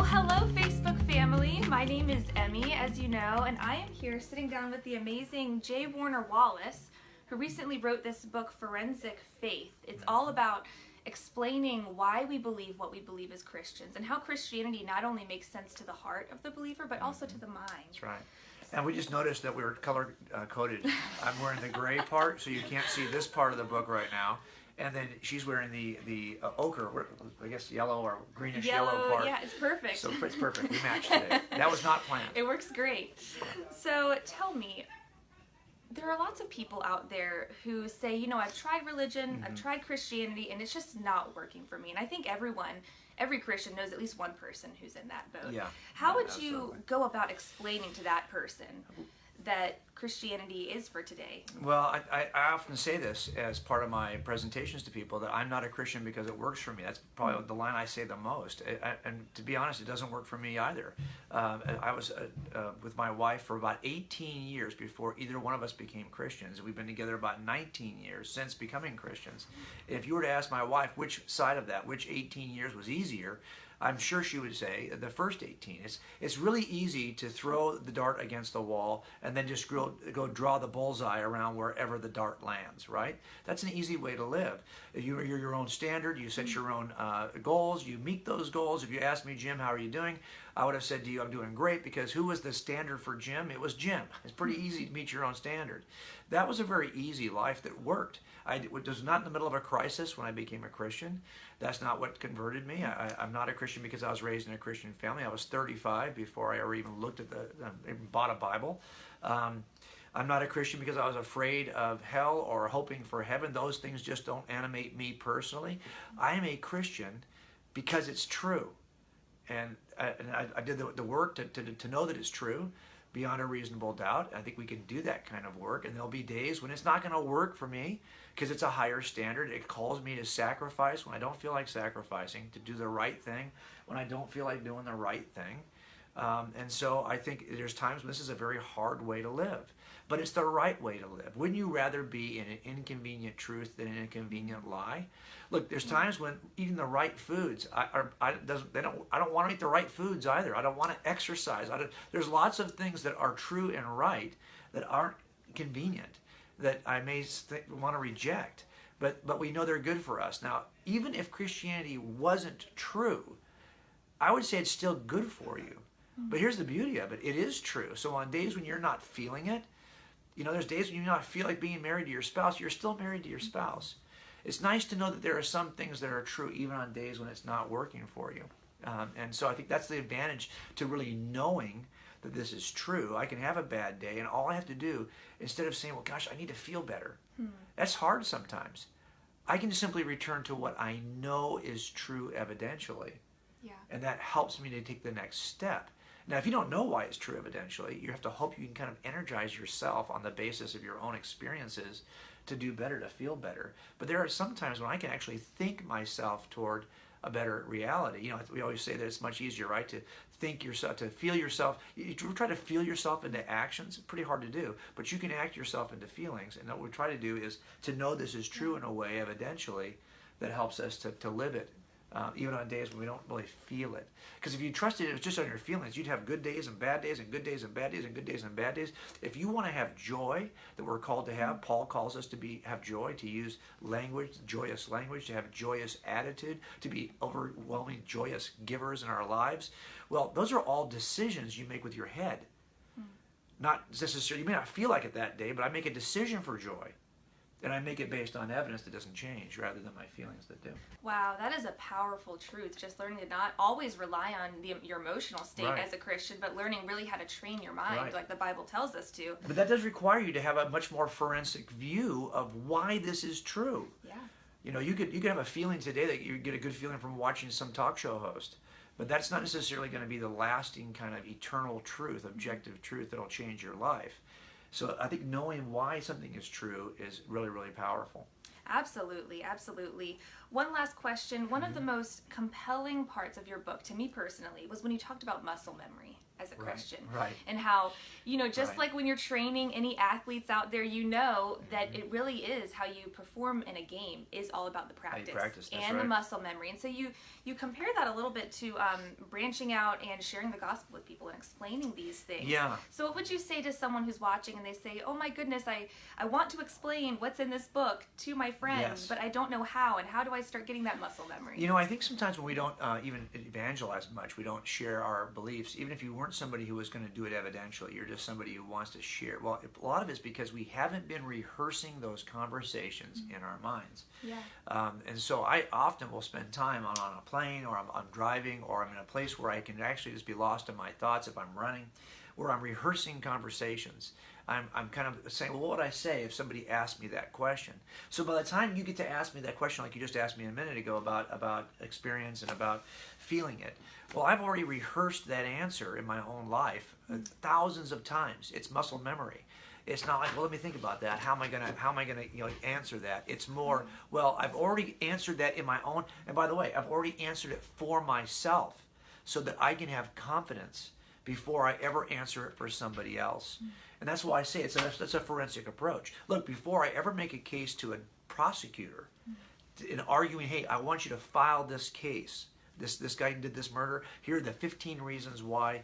Well, hello, Facebook family. My name is Emmy, as you know, and I am here sitting down with the amazing J. Warner Wallace, who recently wrote this book, Forensic Faith. It's all about explaining why we believe what we believe as Christians and how Christianity not only makes sense to the heart of the believer, but also to the mind. That's right. And we just noticed that we were color coded. I'm wearing the gray part, so you can't see this part of the book right now. And then she's wearing the ochre, I guess yellow or greenish yellow part. Yeah, it's perfect. So it's perfect. We matched today. That was not planned. It works great. So tell me, there are lots of people out there who say, you know, I've tried religion, I've tried Christianity, and it's just not working for me. And I think every Christian knows at least one person who's in that boat. Yeah. How would you go about explaining to that person that Christianity is for today? Well, I often say this as part of my presentations to people, that I'm not a Christian because it works for me. That's probably the line I say the most. And to be honest, it doesn't work for me either. I was with my wife for about 18 years before either one of us became Christians. We've been together about 19 years since becoming Christians. If you were to ask my wife which side of that, which 18 years was easier, I'm sure she would say the first 18. It's really easy to throw the dart against the wall and then just go draw the bullseye around wherever the dart lands, right? That's an easy way to live. You're your own standard, you set your own goals, you meet those goals. If you asked me, Jim, how are you doing? I would have said to you, I'm doing great, because who was the standard for Jim? It was Jim. It's pretty easy to meet your own standard. That was a very easy life that worked. I was not in the middle of a crisis when I became a Christian. That's not what converted me. I'm not a Christian because I was raised in a Christian family. I was 35 before I ever even looked at bought a Bible. I'm not a Christian because I was afraid of hell or hoping for heaven. Those things just don't animate me personally. I am a Christian because it's true. And I did the work to know that it's true beyond a reasonable doubt. I think we can do that kind of work, and there'll be days when it's not going to work for me because it's a higher standard. It calls me to sacrifice when I don't feel like sacrificing, to do the right thing when I don't feel like doing the right thing. And so I think there's times when this is a very hard way to live, but it's the right way to live. Wouldn't you rather be in an inconvenient truth than an inconvenient lie? Look, there's times when eating the right foods, I don't want to eat the right foods either. I don't want to exercise. There's lots of things that are true and right that aren't convenient, that I may want to reject, but we know they're good for us. Now, even if Christianity wasn't true, I would say it's still good for you. But here's the beauty of it. It is true. So on days when you're not feeling it, you know, there's days when you not feel like being married to your spouse, you're still married to your spouse. It's nice to know that there are some things that are true even on days when it's not working for you. And so I think that's the advantage to really knowing that this is true. I can have a bad day, and all I have to do, instead of saying, well, gosh, I need to feel better. That's hard sometimes. I can simply return to what I know is true evidentially. Yeah. And that helps me to take the next step. Now, if you don't know why it's true evidentially, you have to hope you can kind of energize yourself on the basis of your own experiences to do better, to feel better. But there are some times when I can actually think myself toward a better reality. You know, we always say that it's much easier, right, to think yourself, to feel yourself. You try to feel yourself into actions. It's pretty hard to do, but you can act yourself into feelings. And what we try to do is to know this is true in a way, evidentially, that helps us to live it. Even on days when we don't really feel it. Because if you trusted it was just on your feelings, you'd have good days and bad days and good days and bad days and good days and bad days. If you want to have joy that we're called to have, Paul calls us to have joy, to use language, joyous language, to have joyous attitude, to be overwhelming joyous givers in our lives. Well, those are all decisions you make with your head. Not necessarily, you may not feel like it that day, but I make a decision for joy. And I make it based on evidence that doesn't change rather than my feelings that do. Wow, that is a powerful truth. Just learning to not always rely on your emotional state as a Christian, but learning really how to train your mind like the Bible tells us to. But that does require you to have a much more forensic view of why this is true. Yeah. You know, you could have a feeling today that you get a good feeling from watching some talk show host. But that's not necessarily going to be the lasting kind of eternal truth, objective truth that'll change your life. So I think knowing why something is true is really, really powerful. Absolutely, absolutely. One last question. One of the most compelling parts of your book, to me personally, was when you talked about muscle memory as a Right, Christian. right. And how, just Right. like when you're training any athletes out there, that it really is how you perform in a game is all about the practice, practice, that's and the right. muscle memory. And so you compare that a little bit to branching out and sharing the gospel with people and explaining these things. Yeah. So what would you say to someone who's watching and they say, oh my goodness, I want to explain what's in this book to my friends, Yes. but I don't know how, and how do I start getting that muscle memory? I think sometimes when we don't even evangelize much, we don't share our beliefs. Even if you weren't somebody who was going to do it evidentially, you're just somebody who wants to share. Well, a lot of it's because we haven't been rehearsing those conversations in our minds. Yeah. And so I often will spend time on a plane, or I'm driving, or I'm in a place where I can actually just be lost in my thoughts if I'm running, where I'm rehearsing conversations. I'm kind of saying, well, what would I say if somebody asked me that question? So by the time you get to ask me that question, like you just asked me a minute ago about experience and about feeling it, well, I've already rehearsed that answer in my own life thousands of times. It's muscle memory. It's not like, well, let me think about that. How am I gonna answer that? It's more, well, I've already answered that in my own. And by the way, I've already answered it for myself, so that I can have confidence before I ever answer it for somebody else. And that's why I say that's a forensic approach. Look, before I ever make a case to a prosecutor in arguing, hey, I want you to file this case. This guy did this murder. Here are the 15 reasons why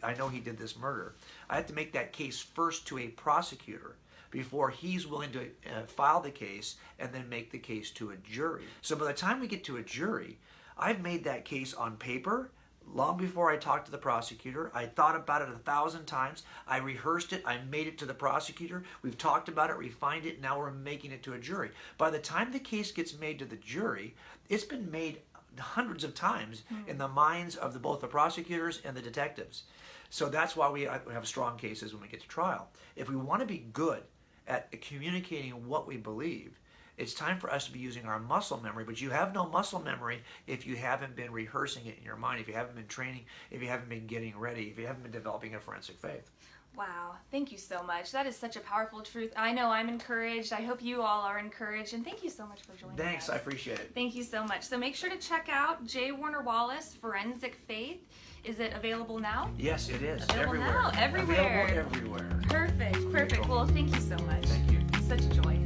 I know he did this murder. I have to make that case first to a prosecutor before he's willing to file the case and then make the case to a jury. So by the time we get to a jury, I've made that case on paper long before I talked to the prosecutor. I thought about it 1,000 times. I rehearsed it. I made it to the prosecutor. We've talked about it, refined it. Now we're making it to a jury. By the time the case gets made to the jury, it's been made hundreds of times in the minds of both the prosecutors and the detectives. So that's why we have strong cases when we get to trial. If we want to be good at communicating what we believe, it's time for us to be using our muscle memory. But you have no muscle memory if you haven't been rehearsing it in your mind, if you haven't been training, if you haven't been getting ready, if you haven't been developing a forensic faith. Wow, thank you so much. That is such a powerful truth. I know I'm encouraged. I hope you all are encouraged. And thank you so much for joining us. Thanks, I appreciate it. Thank you so much. So make sure to check out J. Warner Wallace, Forensic Faith. Is it available now? Yes, it is. Available Everywhere. now, everywhere. Available everywhere. Perfect. Well, thank you so much. Thank you. It's such a joy.